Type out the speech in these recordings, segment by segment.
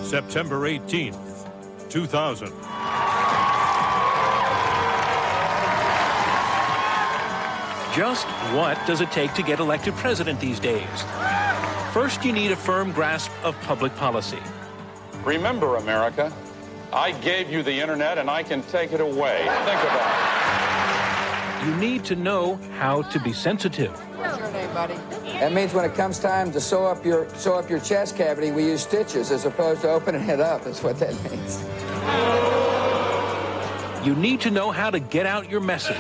September 18th, 2000. Just what does it take to get elected president these days? First, you need a firm grasp of public policy. Remember, America, I gave you the internet and I can take it away. Think about it. You need to know how to be sensitive. What's your name, buddy? That means when it comes time to sew up your chest cavity, we use stitches as opposed to opening it up. That's what that means. You need to know how to get out your message.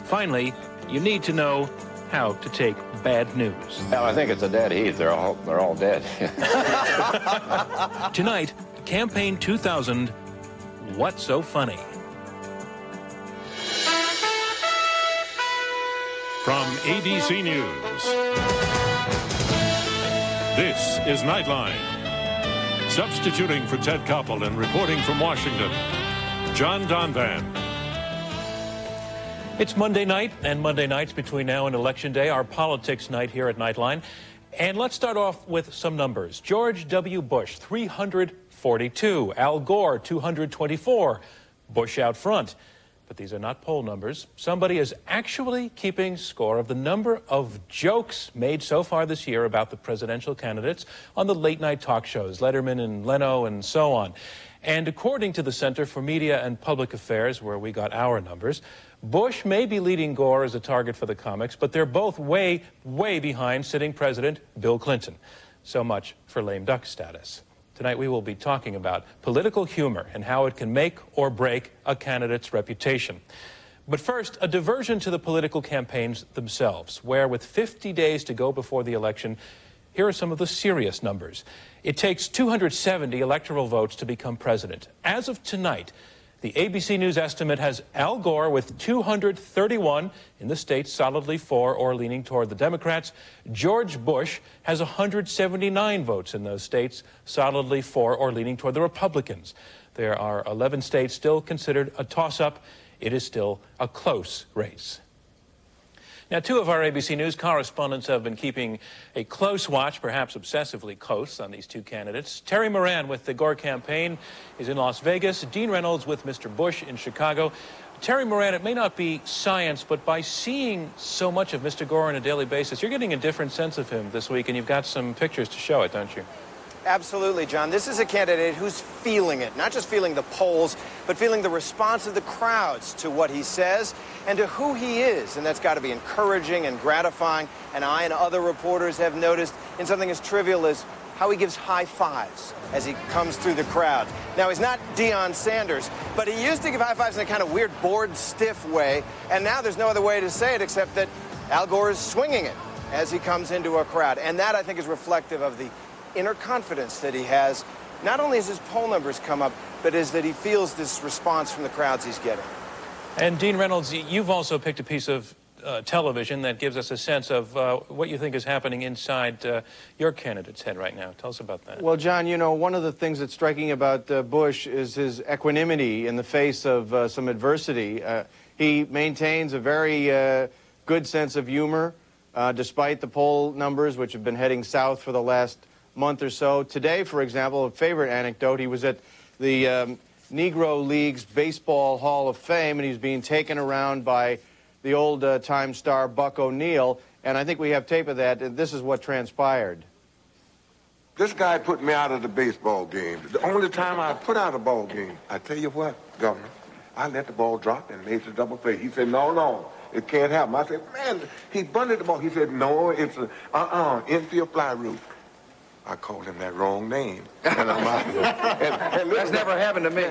Finally, you need to know how to take bad news. Well, I think it's a dead heat. They're all dead. Tonight, Campaign 2000, What's So Funny? From ABC News, this is Nightline. Substituting for Ted Koppel and reporting from Washington, John Donvan. It's Monday night, and Monday nights between now and Election Day are politics night here at Nightline. And let's start off with some numbers. George W. Bush, 342. Al Gore, 224. Bush out front. But these are not poll numbers. Somebody is actually keeping score of the number of jokes made so far this year about the presidential candidates on the late-night talk shows, Letterman and Leno and so on. And according to the Center for Media and Public Affairs, where we got our numbers, Bush may be leading Gore as a target for the comics, but they're both way, way behind sitting President Bill Clinton. So much for lame duck status. Tonight we will be talking about political humor and how it can make or break a candidate's reputation. But first, a diversion to the political campaigns themselves, where with 50 days to go before the election, here are some of the serious numbers. It takes 270 electoral votes to become president. As of tonight, the ABC News estimate has Al Gore with 231 in the states solidly for or leaning toward the Democrats. George Bush has 179 votes in those states solidly for or leaning toward the Republicans. There are 11 states still considered a toss-up. It is still a close race. Now, two of our ABC News correspondents have been keeping a close watch, perhaps obsessively close, on these two candidates. Terry Moran with the Gore campaign is in Las Vegas. Dean Reynolds with Mr. Bush in Chicago. Terry Moran, it may not be science, but by seeing so much of Mr. Gore on a daily basis, you're getting a different sense of him this week, and you've got some pictures to show it, don't you? Absolutely, John. This is a candidate who's feeling it, not just feeling the polls, but feeling the response of the crowds to what he says and to who he is. And that's got to be encouraging and gratifying. And I and other reporters have noticed in something as trivial as how he gives high fives as he comes through the crowd. Now, he's not Deion Sanders, but he used to give high fives in a kind of weird, bored, stiff way. And now there's no other way to say it except that Al Gore is swinging it as he comes into a crowd. And that, I think, is reflective of the inner confidence that he has, not only as his poll numbers come up, but as that he feels this response from the crowds he's getting. And Dean Reynolds, you've also picked a piece of television that gives us a sense of what you think is happening inside your candidate's head right now. Tell us about that. Well, John, you know, one of the things that's striking about Bush is his equanimity in the face of some adversity. He maintains a very good sense of humor, despite the poll numbers, which have been heading south for the last month or so. Today, for example, a favorite anecdote, he was at the Negro League's Baseball Hall of Fame, and he was being taken around by the old-time star Buck O'Neill, and I think we have tape of that, and this is what transpired. This guy put me out of the baseball game. The only time I put out a ball game, I tell you what, Governor, I let the ball drop and made the double play. He said, no, it can't happen. I said, man, he bunted the ball. He said, no, it's infield fly route. I called him that wrong name, and I'm out here. And that's never happened to me.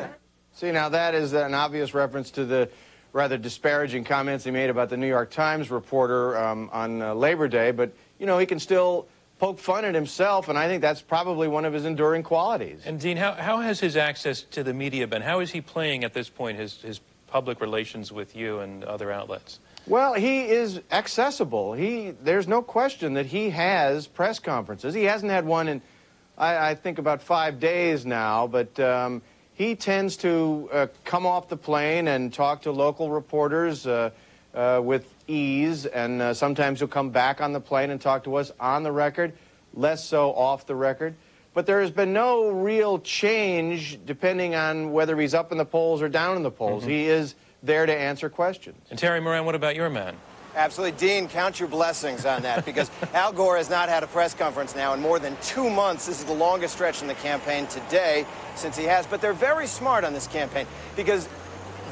See, now that is an obvious reference to the rather disparaging comments he made about the New York Times reporter on Labor Day, but, you know, he can still poke fun at himself, and I think that's probably one of his enduring qualities. And, Dean, how has his access to the media been? How is he playing at this point his public relations with you and other outlets? Well, he is accessible. There's no question that he has press conferences. He hasn't had one in, I think, about 5 days now, but he tends to come off the plane and talk to local reporters with ease, and sometimes he'll come back on the plane and talk to us on the record, less so off the record. But there has been no real change depending on whether he's up in the polls or down in the polls. He is there to answer questions. And Terry Moran, what about your man? Absolutely. Dean, count your blessings on that, because Al Gore has not had a press conference now in more than 2 months. This is the longest stretch in the campaign today since he has. But they're very smart on this campaign, because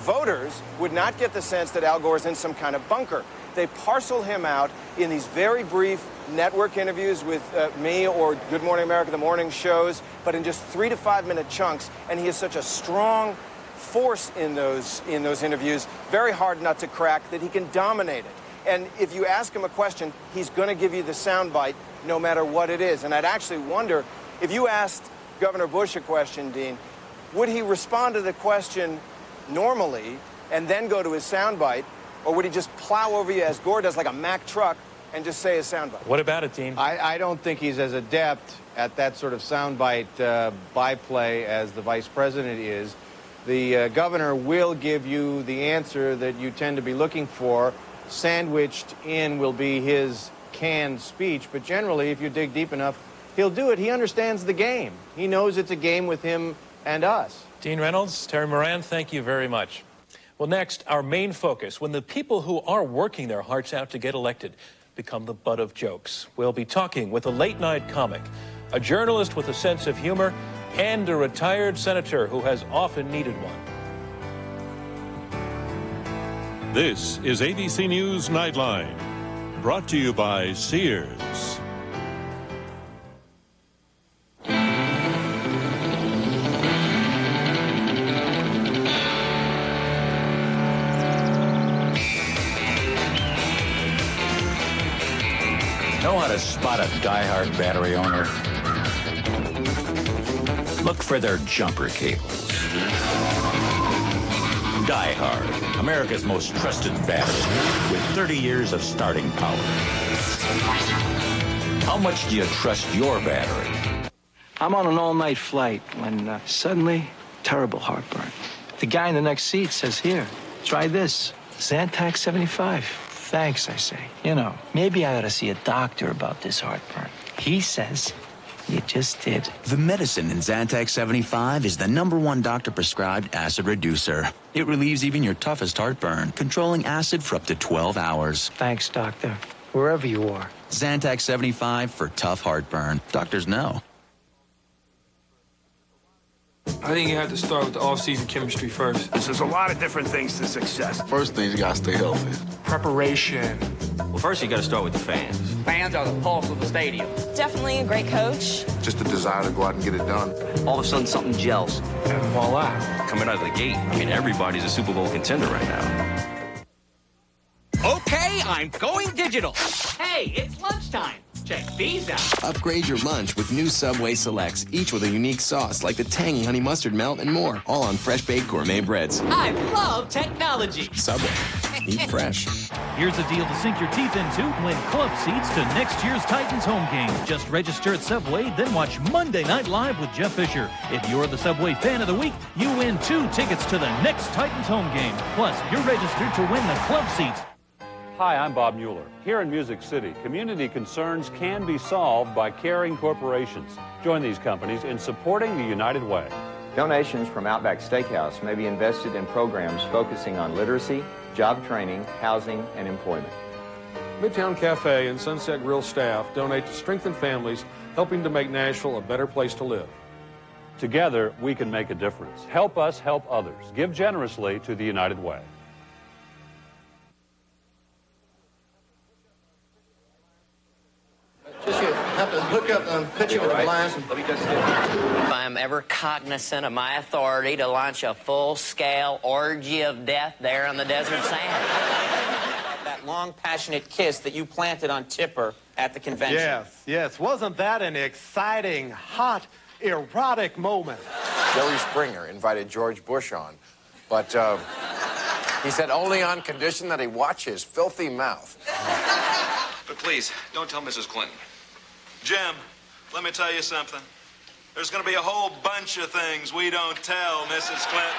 voters would not get the sense that Al Gore is in some kind of bunker. They parcel him out in these very brief network interviews with me or Good Morning America, the morning shows, but in just 3 to 5 minute chunks. And he is such a strong force in those interviews, very hard not to crack, that he can dominate it. And if you ask him a question, he's going to give you the soundbite no matter what it is. And I'd actually wonder, if you asked Governor Bush a question, Dean, would he respond to the question normally and then go to his soundbite, or would he just plow over you as Gore does, like a Mack truck, and just say his soundbite? What about it, Dean? I don't think he's as adept at that sort of soundbite byplay as the vice president is. The governor will give you the answer that you tend to be looking for. Sandwiched in will be his canned speech, but generally, if you dig deep enough, he'll do it. He understands the game. He knows it's a game with him and us. Dean Reynolds, Terry Moran, thank you very much. Well, next, our main focus, when the people who are working their hearts out to get elected become the butt of jokes. We'll be talking with a late-night comic, a journalist with a sense of humor, and a retired senator who has often needed one. This is ABC News Nightline, brought to you by Sears. Know how to spot a die-hard battery owner? Look for their jumper cables. Die Hard, America's most trusted battery, with 30 years of starting power. How much do you trust your battery? I'm on an all-night flight when suddenly, terrible heartburn. The guy in the next seat says, "Here, try this, Zantac 75. Thanks, I say. You know, maybe I ought to see a doctor about this heartburn. He says, you just did. The medicine in Zantac 75 is the #1 doctor-prescribed acid reducer. It relieves even your toughest heartburn, controlling acid for up to 12 hours. Thanks, doctor, wherever you are. Zantac 75 for tough heartburn. Doctors know. I think you have to start with the off-season chemistry first. There's a lot of different things to success. First thing, you gotta stay healthy. Preparation. Well, first you gotta start with the fans. Fans are the pulse of the stadium. Definitely a great coach. Just the desire to go out and get it done. All of a sudden, something gels. And voila. Coming out of the gate, I mean, everybody's a Super Bowl contender right now. Okay, I'm going digital. Hey, it's lunchtime. Check these out. Upgrade your lunch with new Subway Selects, each with a unique sauce like the tangy honey mustard melt and more, all on fresh-baked gourmet breads. I love technology. Subway. Eat fresh. Here's a deal to sink your teeth into. Win club seats to next year's Titans home game. Just register at Subway, then watch Monday Night Live with Jeff Fisher. If you're the Subway fan of the week, you win 2 tickets to the next Titans home game. Plus, you're registered to win the club seats. Hi, I'm Bob Mueller. Here in Music City, community concerns can be solved by caring corporations. Join these companies in supporting the United Way. Donations from Outback Steakhouse may be invested in programs focusing on literacy, job training, housing, and employment. Midtown Cafe and Sunset Grill staff donate to strengthen families, helping to make Nashville a better place to live. Together, we can make a difference. Help us help others. Give generously to the United Way. Just have to hook up and put you on the lines. If I'm ever cognizant of my authority to launch a full-scale orgy of death there on the desert sand. That long, passionate kiss that you planted on Tipper at the convention. Yes, yes. Wasn't that an exciting, hot, erotic moment? Jerry Springer invited George Bush on, but he said only on condition that he watch his filthy mouth. But please, don't tell Mrs. Clinton. Jim, let me tell you something. There's going to be a whole bunch of things we don't tell Mrs. Clinton.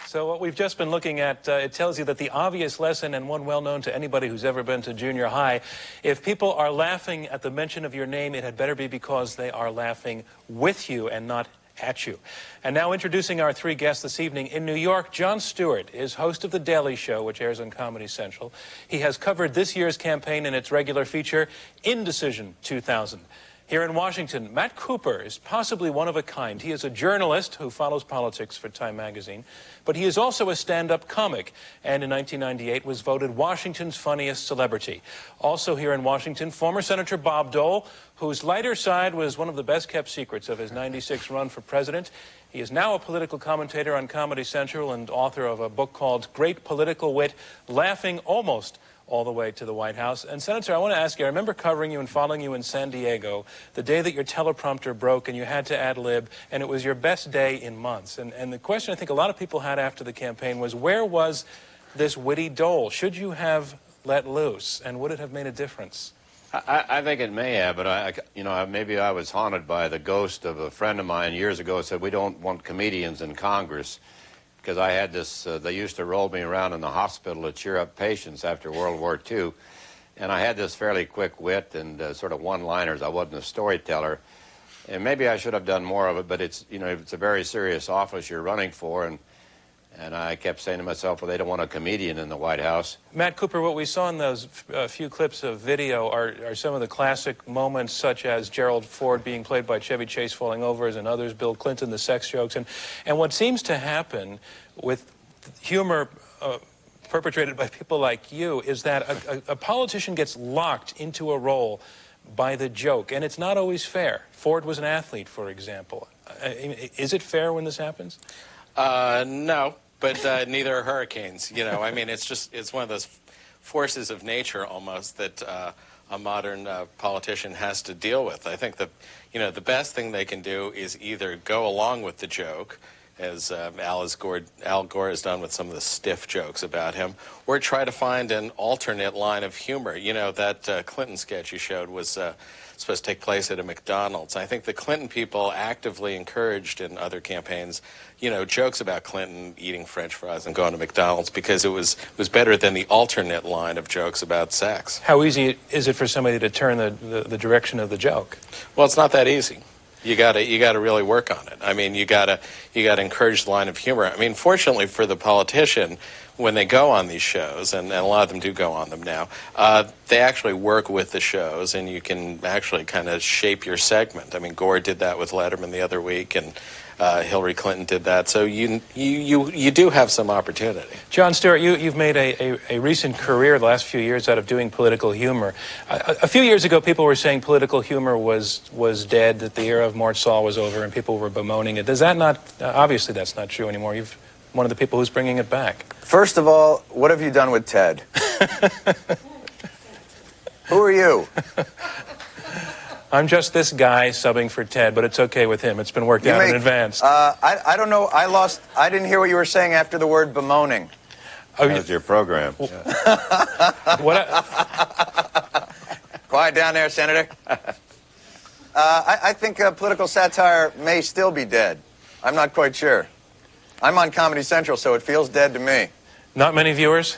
So what we've just been looking at, it tells you that the obvious lesson, and one well known to anybody who's ever been to junior high, if people are laughing at the mention of your name, it had better be because they are laughing with you and not at you. And now introducing our three guests this evening. In New York, Jon Stewart is host of The Daily Show, which airs on Comedy Central. He has covered this year's campaign in its regular feature, Indecision 2000. Here in Washington, Matt Cooper is possibly one of a kind. He is a journalist who follows politics for Time magazine, but he is also a stand-up comic, and in 1998 was voted Washington's funniest celebrity. Also here in Washington, former Senator Bob Dole, whose lighter side was one of the best-kept secrets of his '96 run for president. He is now a political commentator on Comedy Central and author of a book called Great Political Wit, Laughing Almost all the way to the White House. And Senator, I want to ask you, I remember covering you and following you in San Diego the day that your teleprompter broke and you had to ad-lib, and it was your best day in months. And the question I think a lot of people had after the campaign was, where was this witty Dole? Should you have let loose, and would it have made a difference? I think it may have, but maybe I was haunted by the ghost of a friend of mine years ago who said, we don't want comedians in Congress. Because I had this, they used to roll me around in the hospital to cheer up patients after World War II. And I had this fairly quick wit and sort of one-liners. I wasn't a storyteller. And maybe I should have done more of it, but it's, it's a very serious office you're running for. And I kept saying to myself, well, they don't want a comedian in the White House. Matt Cooper, what we saw in those few clips of video are some of the classic moments, such as Gerald Ford being played by Chevy Chase falling over, and others, Bill Clinton, the sex jokes. And what seems to happen with humor perpetrated by people like you is that a politician gets locked into a role by the joke, and it's not always fair. Ford was an athlete, for example. Is it fair when this happens? No. But neither are hurricanes, I mean, it's one of those forces of nature almost that a modern politician has to deal with. I think that, the best thing they can do is either go along with the joke, as Al Gore has done with some of the stiff jokes about him, or try to find an alternate line of humor. That Clinton sketch you showed was supposed to take place at a McDonald's. I think the Clinton people actively encouraged in other campaigns, jokes about Clinton eating French fries and going to McDonald's because it was better than the alternate line of jokes about sex. How easy is it for somebody to turn the direction of the joke? Well, it's not that easy. You gotta really work on it. I mean, you gotta encourage the line of humor. I mean, fortunately for the politician, when they go on these shows, and a lot of them do go on them now, they actually work with the shows, and you can actually kind of shape your segment. I mean, Gore did that with Letterman the other week, and Hillary Clinton did that. So you do have some opportunity. Jon Stewart, you've made a recent career the last few years out of doing political humor. A few years ago, people were saying political humor was dead, that the era of Mort Sahl was over, and people were bemoaning it. Does that not? Obviously, that's not true anymore. You've one of the people who's bringing it back. First of all, what have you done with Ted? Who are you? I'm just this guy subbing for Ted, but it's okay with him. It's been worked out in advance. I don't know. I didn't hear what you were saying after the word bemoaning. That was your program. Quiet down there, Senator. I think political satire may still be dead. I'm not quite sure. I'm on Comedy Central, so it feels dead to me. Not many viewers?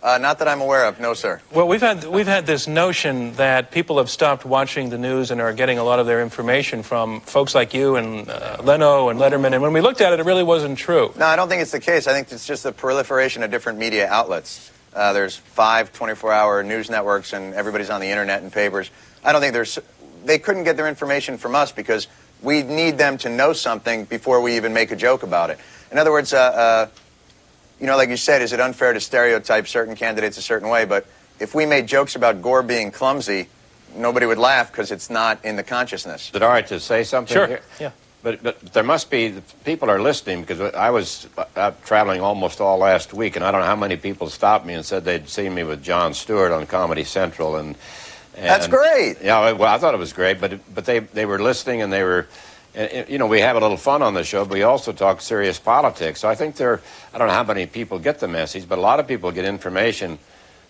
Not that I'm aware of, no, sir. Well, we've had this notion that people have stopped watching the news and are getting a lot of their information from folks like you and Leno and Letterman, and when we looked at it, it really wasn't true. No, I don't think it's the case. I think it's just the proliferation of different media outlets. There's 5 24-hour news networks, and everybody's on the internet and papers. I don't think they couldn't get their information from us because we need them to know something before we even make a joke about it. In other words, like you said, is it unfair to stereotype certain candidates a certain way? But if we made jokes about Gore being clumsy, nobody would laugh because it's not in the consciousness. Is it all right to say something Sure. here? Yeah. But there must be, people are listening, because I was traveling almost all last week, and I don't know how many people stopped me and said they'd seen me with Jon Stewart on Comedy Central. And that's great. Yeah, well, I thought it was great, but they were listening, and they were... And, we have a little fun on the show, but we also talk serious politics. So I think I don't know how many people get the message, but a lot of people get information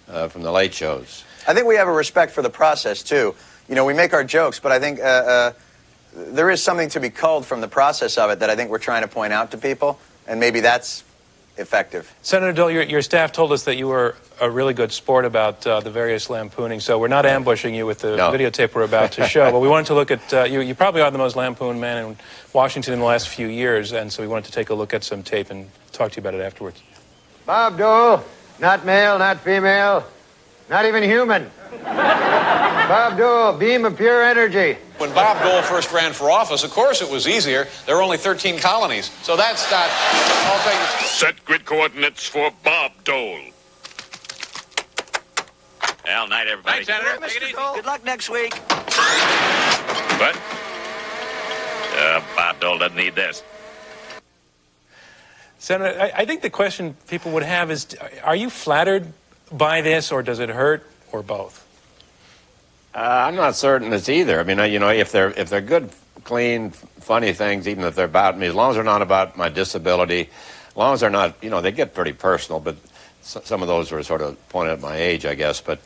from the late shows. I think we have a respect for the process, too. We make our jokes, but I think there is something to be culled from the process of it that I think we're trying to point out to people, and maybe that's effective. Senator Dole, your staff told us that you were a really good sport about the various lampooning, so we're not ambushing you with the videotape we're about to show, but we wanted to look at, you probably are the most lampooned man in Washington in the last few years, and so we wanted to take a look at some tape and talk to you about it afterwards. Bob Dole, not male, not female, not even human. Bob Dole, beam of pure energy. When Bob Dole first ran for office, of course it was easier. There were only 13 colonies, so that's not all things. Set grid coordinates for Bob Dole. Well, night, everybody. Night, Senator. Take it easy. Good luck next week. What? Bob Dole doesn't need this. Senator, I think the question people would have is, are you flattered by this, or does it hurt, or both? I'm not certain it's either. I mean, you know, if they're good, clean, funny things, even if they're about me, as long as they're not about my disability, as long as they're not, you know, they get pretty personal, but some of those were sort of pointed at my age, I guess. But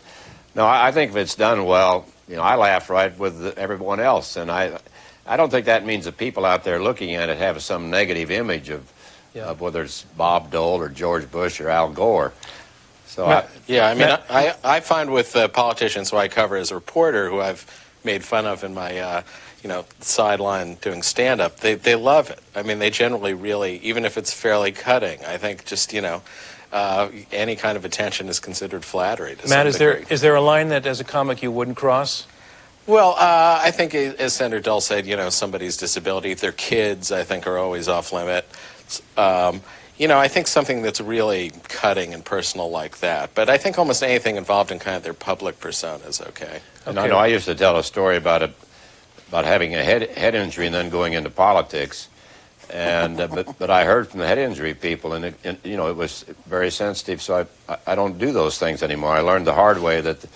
no, I think if it's done well, you know, I laugh right with everyone else, and I don't think that means that people out there looking at it have some negative image of whether it's Bob Dole or George Bush or Al Gore. So I find with politicians who I cover as a reporter, who I've made fun of in my sideline doing stand-up, they love it. I mean, they generally really, even if it's fairly cutting, I think just, any kind of attention is considered flattery. Matt, is there a line that as a comic you wouldn't cross? Well, I think, as Senator Dole said, somebody's disability, if they're kids, I think are always off limit. I think something that's really cutting and personal like that. But I think almost anything involved in kind of their public persona is okay. And I know I used to tell a story about having a head injury and then going into politics. And but I heard from the head injury people, and it was very sensitive. So I don't do those things anymore. I learned the hard way that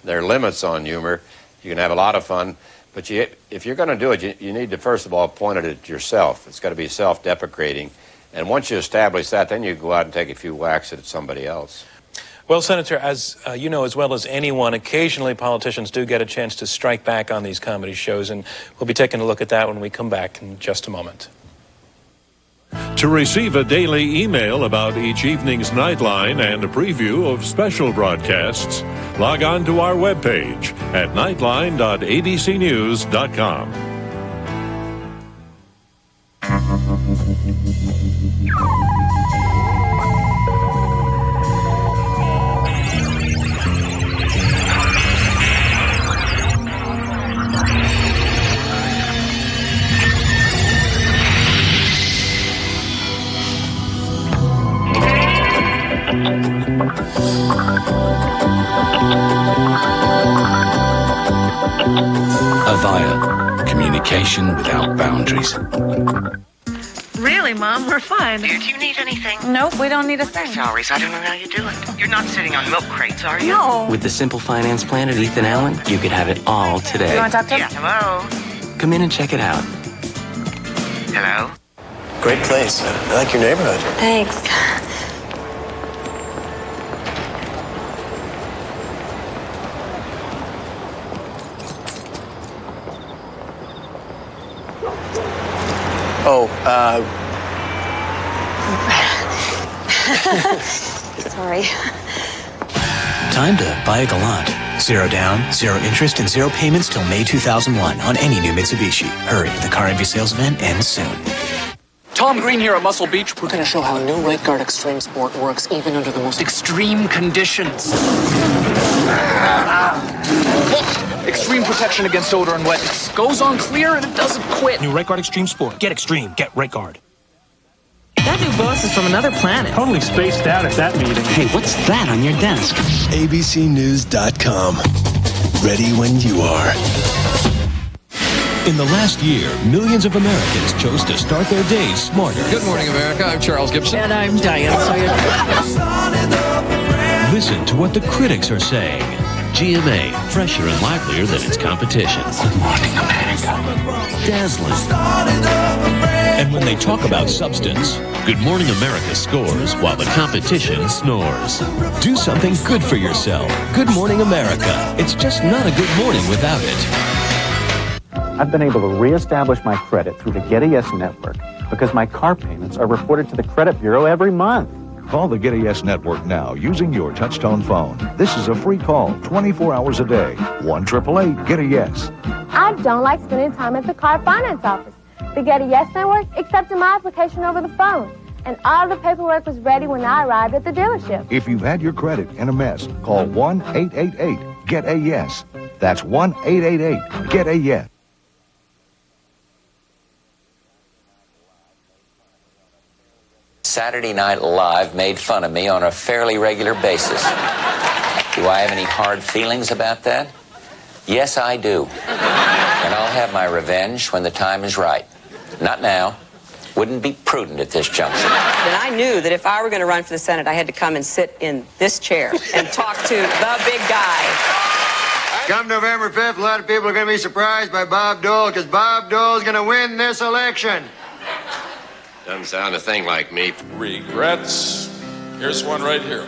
there are limits on humor. You can have a lot of fun, but if you're going to do it, you need to first of all point it at yourself. It's got to be self-deprecating. And once you establish that, then you go out and take a few whacks at somebody else. Well, Senator, as you know as well as anyone, occasionally politicians do get a chance to strike back on these comedy shows, and we'll be taking a look at that when we come back in just a moment. To receive a daily email about each evening's Nightline and a preview of special broadcasts, log on to our webpage at nightline.abcnews.com. Avaya, communication without boundaries. Really, Mom, we're fine. Do you need anything? Nope, we don't need a thing. Salaries, I don't know how you do it. You're not sitting on milk crates, are you? No. With the Simple Finance Plan at Ethan Allen, you could have it all today. You want to talk to him? Yeah, hello? Come in and check it out. Hello? Great place. I like your neighborhood. Thanks. Oh, Sorry. Time to buy a Galant. 0 down, 0 interest, and 0 payments till May 2001 on any new Mitsubishi. Hurry, the car envy sales event ends soon. Tom Green here at Muscle Beach. We're going to show how a new Right Guard Extreme Sport works even under the most extreme conditions. Extreme protection against odor and wetness. Goes on clear and it doesn't quit. New Right Guard Extreme Sport. Get extreme. Get Right Guard. That new boss is from another planet. Totally spaced out at that meeting. Hey, what's that on your desk? abcnews.com. Ready when you are. In the last year, millions of Americans chose to start their days smarter. Good morning, America. I'm Charles Gibson. And I'm Diane Sawyer. Listen to what the critics are saying. GMA, fresher and livelier than its competition. Good morning, America. Dazzling. And when they talk about substance, Good Morning America scores while the competition snores. Do something good for yourself. Good Morning America. It's just not a good morning without it. I've been able to reestablish my credit through the Get a Yes network because my car payments are reported to the credit bureau every month. Call the Get a Yes Network now using your touchtone phone. This is a free call, 24 hours a day. 1-888-GET-A-YES. I don't like spending time at the car finance office. The Get a Yes Network accepted my application over the phone, and all the paperwork was ready when I arrived at the dealership. If you've had your credit in a mess, call 1-888-GET-A-YES. That's 1-888-GET-A-YES. Saturday Night Live made fun of me on a fairly regular basis. Do I have any hard feelings about that? Yes, I do. And I'll have my revenge when the time is right. Not now. Wouldn't be prudent at this juncture. And I knew that if I were going to run for the Senate, I had to come and sit in this chair and talk to the big guy. Come November 5th, a lot of people are going to be surprised by Bob Dole, because Bob Dole's going to win this election. Doesn't sound a thing like me. Regrets. Here's one right here.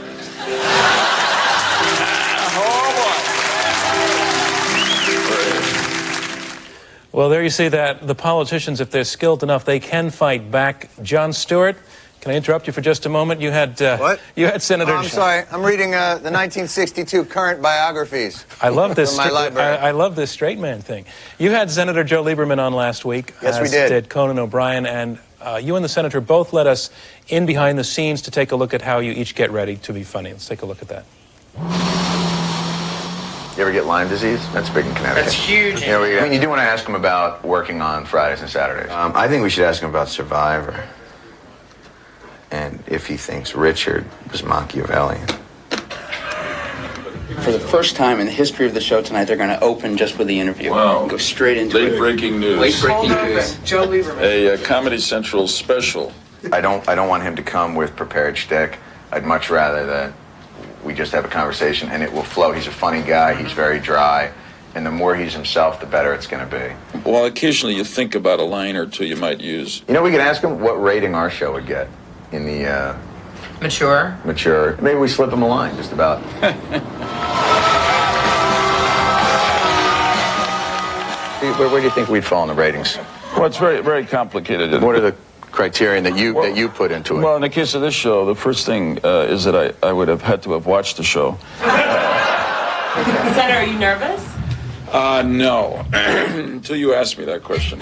Well, there you see that the politicians, if they're skilled enough, they can fight back. Jon Stewart, can I interrupt you for just a moment? You had what? You had Senator. Oh, I'm sorry. I'm reading the 1962 current biographies. I love this. From my library. I love this straight man thing. You had Senator Joe Lieberman on last week. Yes, we as did. Conan O'Brien, and you and the senator both let us in behind the scenes to take a look at how you each get ready to be funny. Let's take a look at that. You ever get Lyme disease? That's big in Connecticut. That's huge. You know, I mean, you do want to ask him about working on Fridays and Saturdays. I think we should ask him about Survivor. And if he thinks Richard was Machiavellian. For the first time in the history of the show tonight, they're going to open just with the interview. Wow. Go straight into Late breaking news. Late breaking news. Joe Lieberman. A Comedy Central special. I don't want him to come with prepared shtick. I'd much rather that we just have a conversation and it will flow. He's a funny guy. He's very dry. And the more he's himself, the better it's going to be. Well, occasionally you think about a line or two you might use. You know, we can ask him what rating our show would get in the... Mature. Maybe we slip him a line, just about. Where do you think we'd fall in the ratings? Well, it's very, very complicated. What are the criterion that you put into it? Well, in the case of this show, the first thing is that I would have had to have watched the show. Senator, are you nervous? No. Until you asked me that question.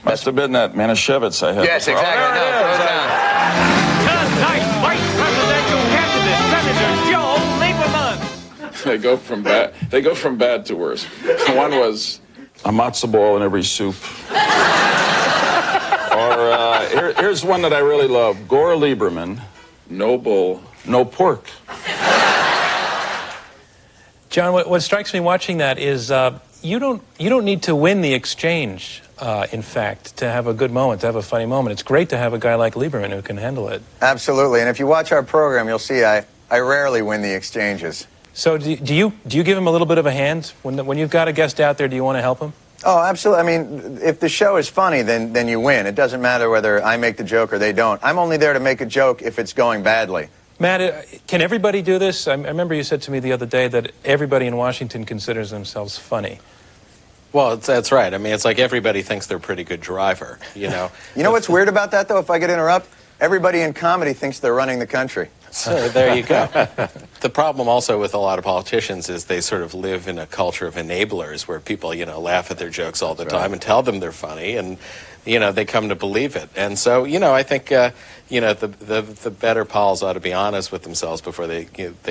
Must have been that Manischewitz I had. Yes, exactly. Tonight's Vice Presidential candidate, Senator Joe Lieberman. They go from bad to worse. One was a matzo ball in every soup. Or here's one that I really love. Gore Lieberman, no bull, no pork. John, what strikes me watching that is you don't need to win the exchange. In fact, to have a good moment, to have a funny moment. It's great to have a guy like Lieberman who can handle it. Absolutely, and if you watch our program, you'll see I rarely win the exchanges. So do you give him a little bit of a hand? When you've got a guest out there, do you want to help him? Oh, absolutely. I mean, if the show is funny, then you win. It doesn't matter whether I make the joke or they don't. I'm only there to make a joke if it's going badly. Matt, can everybody do this? I remember you said to me the other day that everybody in Washington considers themselves funny. Well, that's right. I mean, it's like everybody thinks they're a pretty good driver, you know. You know what's weird about that, though, if I could interrupt? Everybody in comedy thinks they're running the country. So there you go. The problem also with a lot of politicians is they sort of live in a culture of enablers where people, you know, laugh at their jokes all the time and tell them they're funny, and, you know, they come to believe it. And so, you know, I think, you know, the better Pauls ought to be honest with themselves before they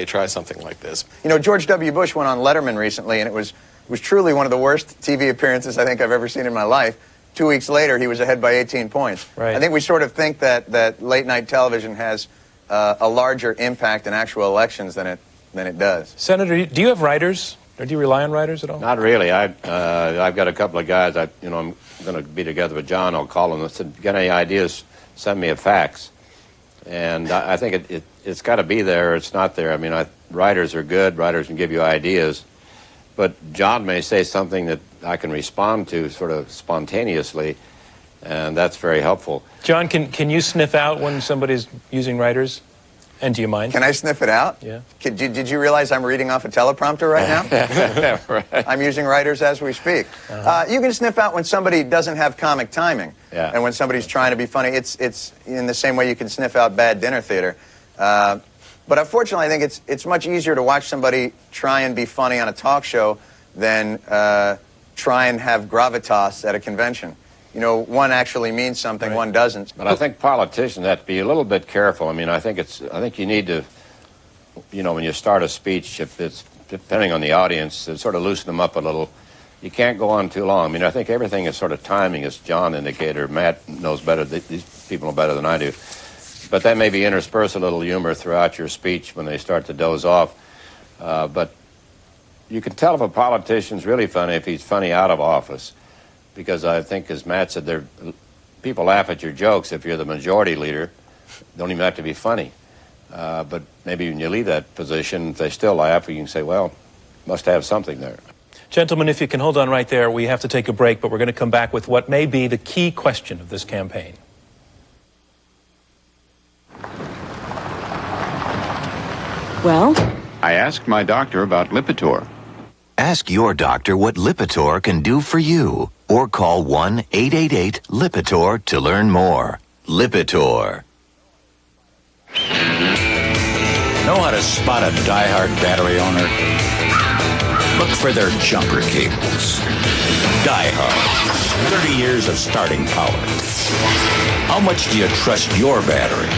try something like this. You know, George W. Bush went on Letterman recently, and it was truly one of the worst TV appearances I think I've ever seen in my life. 2 weeks later, he was ahead by 18 points. Right. I think we sort of think that late-night television has a larger impact in actual elections than it does. Senator, do you have writers, or do you rely on writers at all? Not really. I've got a couple of guys. I'm going to be together with John. I'll call them and say, "Got any ideas? Send me a fax." And I think it's got to be there. It's not there. I mean, writers are good. Writers can give you ideas. But John may say something that I can respond to sort of spontaneously, and that's very helpful. John, can you sniff out when somebody's using writers? And do you mind? Can I sniff it out? Yeah. Did you realize I'm reading off a teleprompter right now? Right. I'm using writers as we speak. You can sniff out when somebody doesn't have comic timing, and when somebody's trying to be funny. It's in the same way you can sniff out bad dinner theater. But unfortunately, I think it's much easier to watch somebody try and be funny on a talk show than try and have gravitas at a convention. You know, one actually means something, one doesn't. But I think politicians have to be a little bit careful. I mean, I think you need to, you know, when you start a speech, if it's depending on the audience, to sort of loosen them up a little. You can't go on too long. I mean, I think everything is sort of timing, as John indicated, or Matt knows better. These people know better than I do. But that maybe intersperse a little humor throughout your speech when they start to doze off. But you can tell if a politician's really funny if he's funny out of office. Because I think, as Matt said, people laugh at your jokes if you're the majority leader. Don't even have to be funny. But maybe when you leave that position, if they still laugh, you can say, well, must have something there. Gentlemen, if you can hold on right there, we have to take a break, but we're going to come back with what may be the key question of this campaign. Well? I asked my doctor about Lipitor. Ask your doctor what Lipitor can do for you, or call 1-888-LIPITOR to learn more. Lipitor. Know how to spot a die-hard battery owner? Look for their jumper cables. Die-hard. 30 years of starting power. How much do you trust your battery?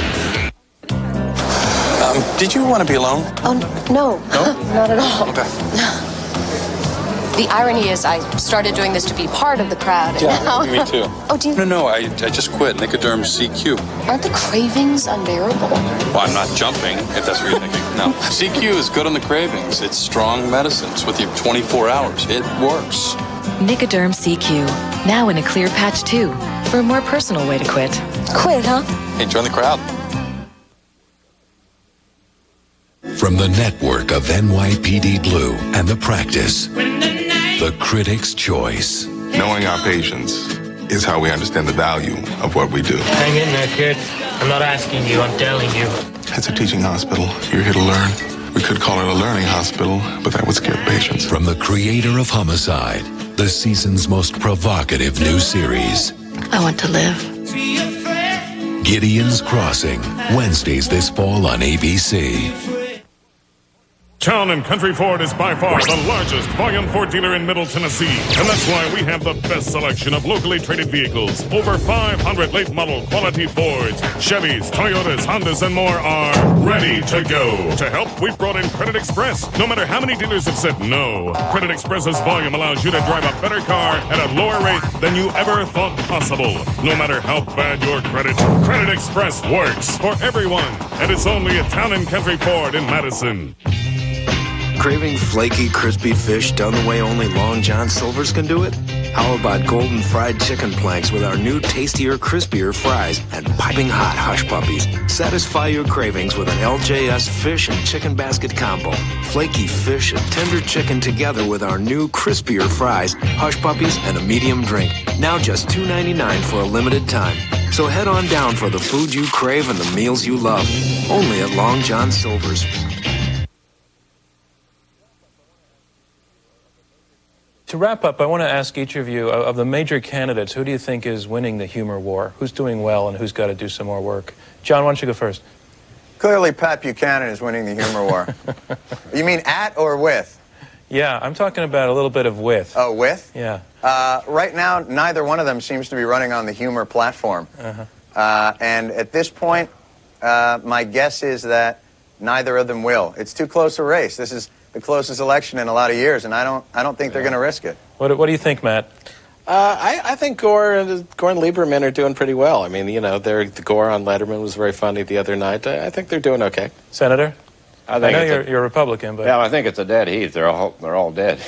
Did you want to be alone? Oh, no. No? Not at all. Okay. The irony is I started doing this to be part of the crowd. Yeah, and now... me too. Oh, do you... No, I just quit. Nicoderm CQ. Aren't the cravings unbearable? Well, I'm not jumping, if that's what you're thinking. No. CQ is good on the cravings. It's strong medicine. It's with you 24 hours. It works. Nicoderm CQ. Now in a clear patch, too. For a more personal way to quit. Quit, huh? Hey, join the crowd. From the network of NYPD Blue and The Practice, The Critic's Choice. Knowing our patients is how we understand the value of what we do. Hang in there, kid. I'm not asking you, I'm telling you. It's a teaching hospital. You're here to learn. We could call it a learning hospital, but that would scare patients. From the creator of Homicide, the season's most provocative new series. I want to live. Gideon's Crossing, Wednesdays this fall on ABC. Town & Country Ford is by far the largest volume Ford dealer in Middle Tennessee. And that's why we have the best selection of locally traded vehicles. Over 500 late model quality Fords, Chevys, Toyotas, Hondas, and more are ready to go. To help, we've brought in Credit Express. No matter how many dealers have said no, Credit Express's volume allows you to drive a better car at a lower rate than you ever thought possible. No matter how bad your credit, Credit Express works for everyone. And it's only at Town & Country Ford in Madison. Craving flaky, crispy fish done the way only Long John Silver's can do it? How about golden fried chicken planks with our new tastier, crispier fries and piping hot Hush Puppies? Satisfy your cravings with an LJS fish and chicken basket combo. Flaky fish and tender chicken together with our new crispier fries, Hush Puppies, and a medium drink. Now just $2.99 for a limited time. So head on down for the food you crave and the meals you love. Only at Long John Silver's. To wrap up, I want to ask each of you, of the major candidates, who do you think is winning the humor war? Who's doing well and who's got to do some more work? John, why don't you go first? Clearly, Pat Buchanan is winning the humor war. You mean at or with? Yeah, I'm talking about a little bit of with. Oh, with? Yeah. Right now, neither one of them seems to be running on the humor platform. And at this point, my guess is that neither of them will. It's too close a race. This is the closest election in a lot of years, and I don't think they're going to risk it. What do you think, Matt? I think Gore and Lieberman are doing pretty well. I mean, you know, Gore on Letterman was very funny the other night. I think they're doing okay. Senator? I know you're a Republican, but... Yeah, I think it's a dead heat. They're all dead.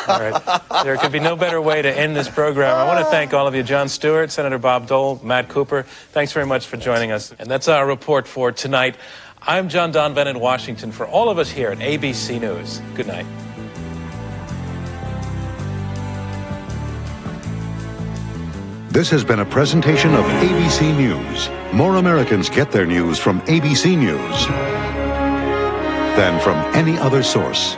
All right. There could be no better way to end this program. I want to thank all of you, Jon Stewart, Senator Bob Dole, Matt Cooper. Thanks very much for joining us. And that's our report for tonight. I'm John Donvan in Washington. For all of us here at ABC News, good night. This has been a presentation of ABC News. More Americans get their news from ABC News than from any other source.